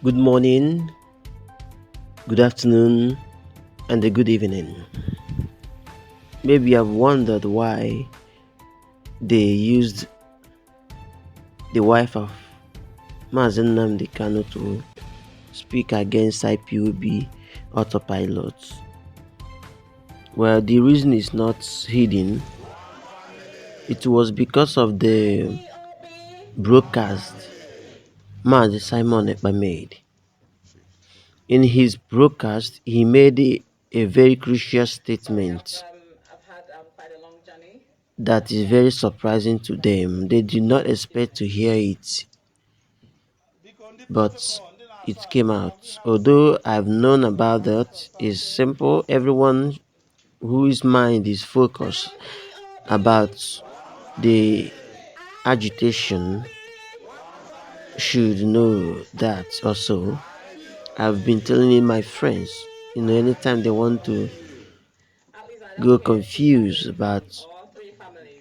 Good morning, good afternoon, and a good evening. Maybe I've wondered why they used the wife of MAZI NNAMDI to speak against IPOB autopilot. Well, the reason is not hidden. It was because of the broadcast MAZI Simon Ekpa made. In his broadcast, he made a very crucial statement that is very surprising to them. They did not expect to hear it, but it came out. Although I've known about that, it's simple. Everyone whose mind is focused about the agitation should know that also. I've been telling my friends, anytime they want to go confused about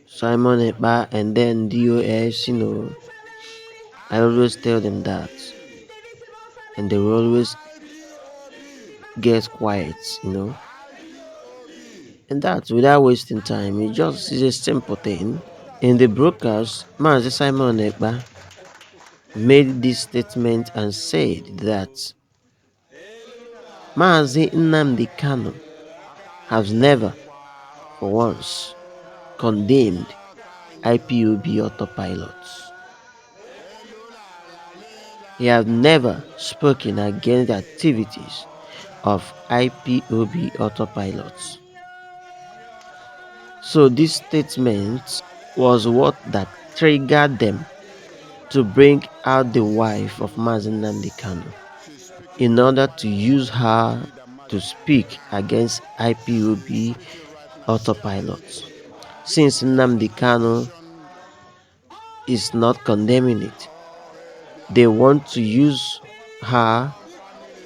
Simon Ekpa and then DOS, I always tell them that, and they will always get quiet. And that without wasting time. It just is a simple thing. In the broadcast, MAZI Simon Ekpa made this statement and said that MAZI NNAMDI KANU has never, for once, condemned IPOB autopilots. He has never spoken against the activities of IPOB autopilots. So this statement was what that triggered them to bring out the wife of MAZI NNAMDI in order to use her to speak against IPOB autopilots. Since NNAMDI is not condemning it, they want to use her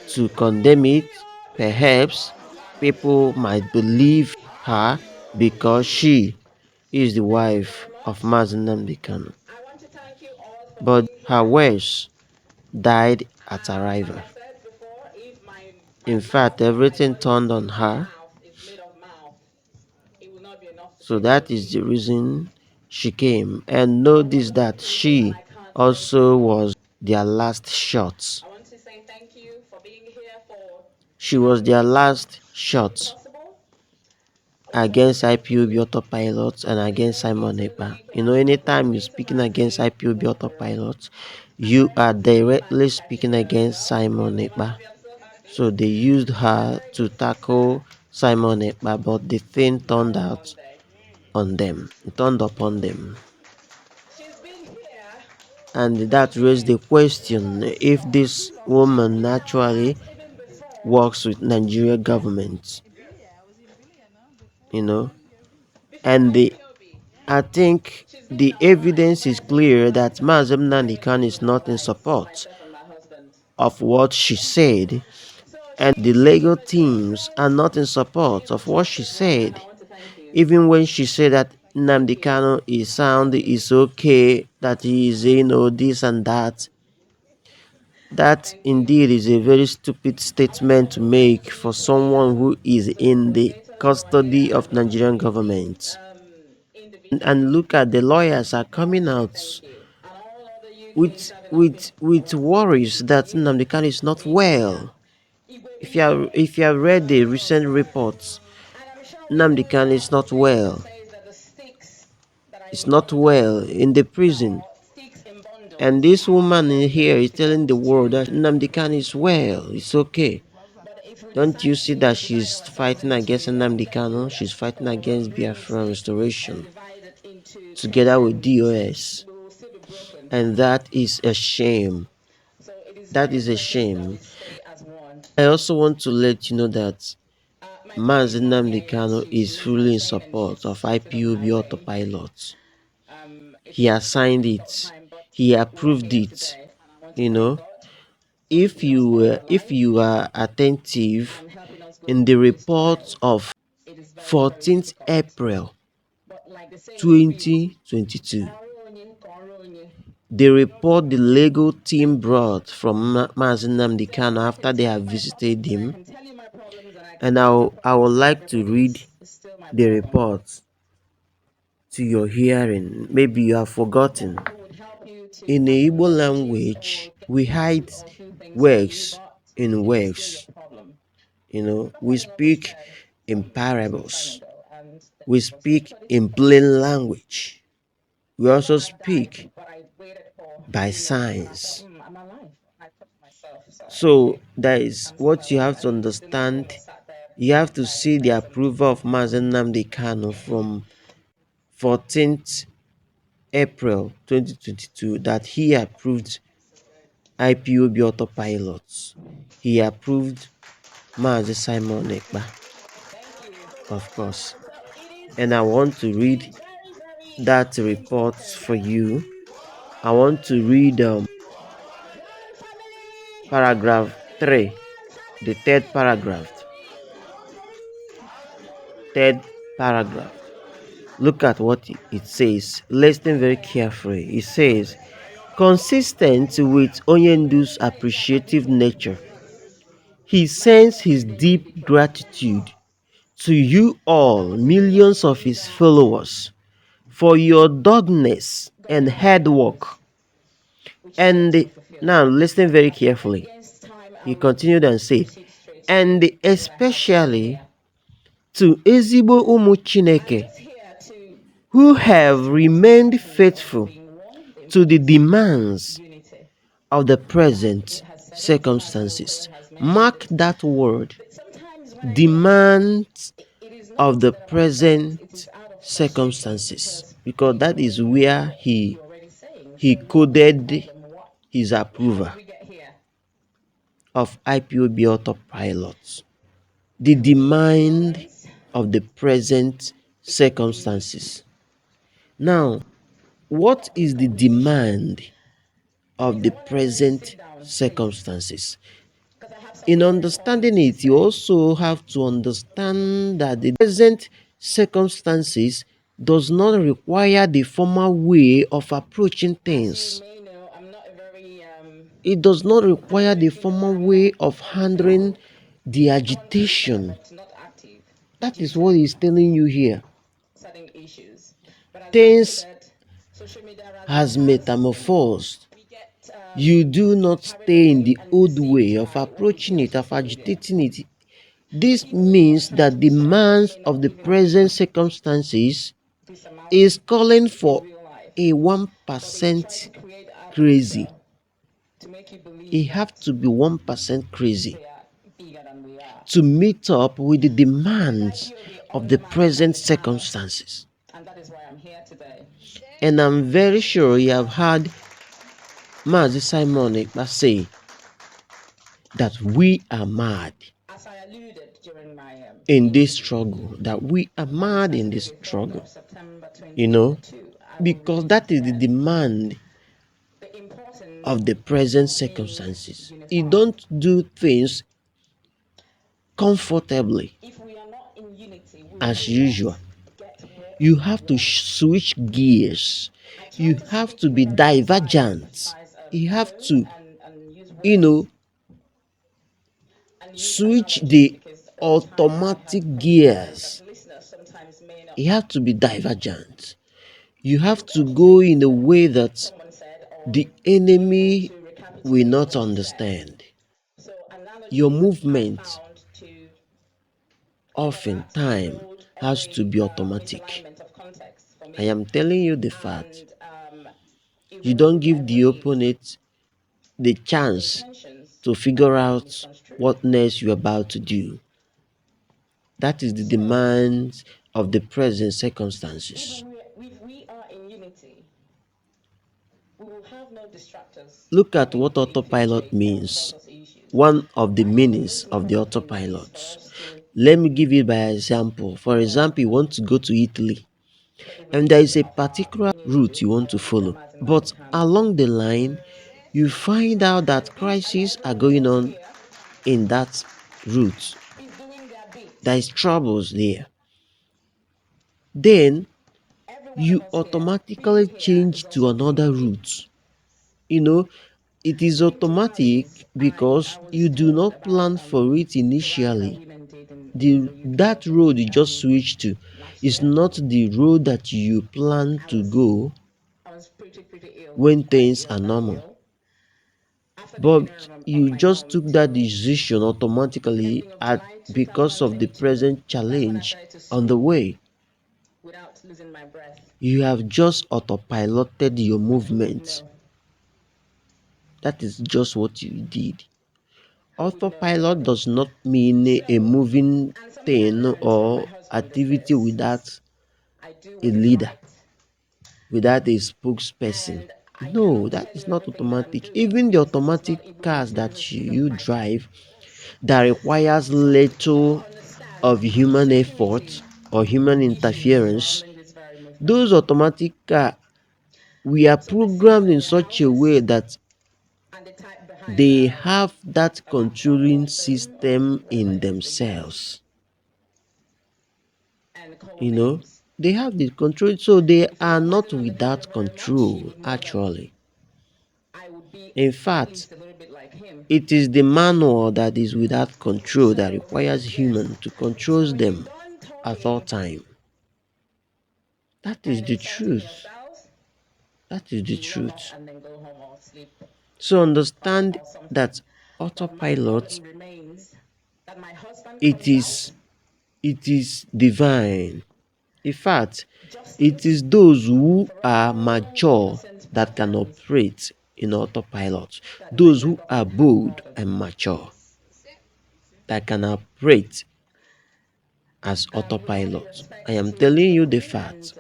to condemn it. Perhaps people might believe her because she is the wife of MAZI NNAMDI. But her words died at arrival. In fact, everything turned on her. So that is the reason she came. And notice that she also was their last shot. She was their last shot against IPOB autopilots and against Simon Ekpa. Anytime you're speaking against IPOB autopilots, you are directly speaking against Simon Ekpa. So they used her to tackle Simon Ekpa, but the thing turned out on them. It turned upon them. And that raised the question if this woman actually works with Nigeria government. And I think the evidence is clear that MAZI NNAMDI is not in support of what she said, and the legal teams are not in support of what she said. Even when she said that Nnamdi Kanu is sound, is okay, that he is, this and that. That indeed is a very stupid statement to make for someone who is in the custody of Nigerian government. And look at the lawyers are coming out with worries that Nnamdi Kanu is not well. If you have read the recent reports, Nnamdi Kanu is not well. It's not well in the prison. And this woman in here is telling the world that Nnamdi Kanu is well, it's okay. Don't you see that she's fighting against Nnamdi Kanu? She's fighting against Biafra restoration together with DOS. And that is a shame. That is a shame. I also want to let you know that MAZI NNAMDI is fully in support of IPOB autopilot. He has signed it. He approved it. If you are attentive in the report of 14th April 2022, the report the legal team brought from MAZI NNAMDI KANU after they have visited him, and I would like to read the report to your hearing. Maybe you have forgotten. In the Igbo language, we hide words in words. We speak in parables. We speak in plain language. We also speak by signs. So that is what you have to understand. You have to see the approval of MAZI NNAMDI KANU from 14th April 2022 that he approved IPOB AUTOPILOT. He approved MAZI Simon Ekpa, of course. And I want to read that report for you. I want to read paragraph 3, the third paragraph. Third paragraph. Look at what it says. Listen very carefully. It says, consistent with Onyendu's appreciative nature, he sends his deep gratitude to you all, millions of his followers, for your doggedness and hard work. And now listen very carefully. He continued and said, and especially to Ezigbo Umu Chineke, who have remained faithful to the demands of the present circumstances. Mark that word, demands of the present circumstances, because that is where he coded his approval of IPOB Autopilot. The demand of the present circumstances. Now, what is the demand of the present circumstances? In understanding it, you also have to understand that the present circumstances does not require the former way of approaching things. It does not require the former way of handling the agitation. That is what he's telling you here. Things has metamorphosed. You do not stay in the old way of approaching it, of agitating it. This means that the demands of the present circumstances is calling for a 1% crazy. It have to be 1% crazy to meet up with the demands of the present circumstances. And I'm very sure you have heard MAZI Simon Ekpa say that we are mad in this struggle, that we are mad in this struggle, because that is the demand of the present circumstances. You don't do things comfortably as usual. You have to switch gears. You have to be divergent. You have to, switch the automatic gears. You have to be divergent. You have to go in a way that the enemy will not understand. Your movement oftentimes has to be automatic. I am telling you the fact. You don't give the opponent the chance to figure out what next you're about to do. That is the demands of the present circumstances. Look at what autopilot means. One of the meanings of the autopilot. Let me give it by example. For example, you want to go to Italy, and there is a particular route you want to follow. But along the line, you find out that crises are going on in that route. There is troubles there. Then you automatically change to another route. You know, it is automatic because you do not plan for it initially. That road you just switched to is not the road that you plan to go when things are normal. But you just took that decision automatically because of the present challenge on the way. You have just autopiloted your movements. That is just what you did. Autopilot does not mean a moving thing or activity without a leader, without a spokesperson. No, that is not automatic. Even the automatic cars that you drive that requires little of human effort or human interference, those automatic cars, we are programmed in such a way that they have that controlling system in themselves. You know, they have the control, so they are not without control actually. In fact, it is the manual that is without control that requires human to control them at all time. That is the truth. That is the truth. So understand that autopilot, it is divine. In fact, it is those who are mature that can operate in autopilot. Those who are bold and mature that can operate as autopilot. I am telling you the fact.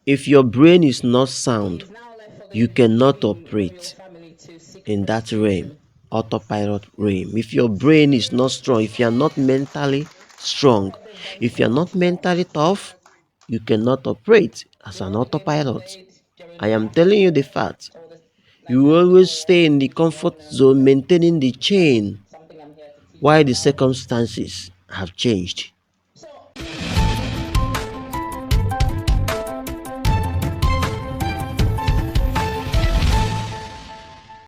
If your brain is not sound, you cannot operate in that realm, autopilot realm. If your brain is not strong, if you are not mentally strong, if you are not mentally tough, you cannot operate as an autopilot. I am telling you the fact. You will always stay in the comfort zone, maintaining the chain while the circumstances have changed.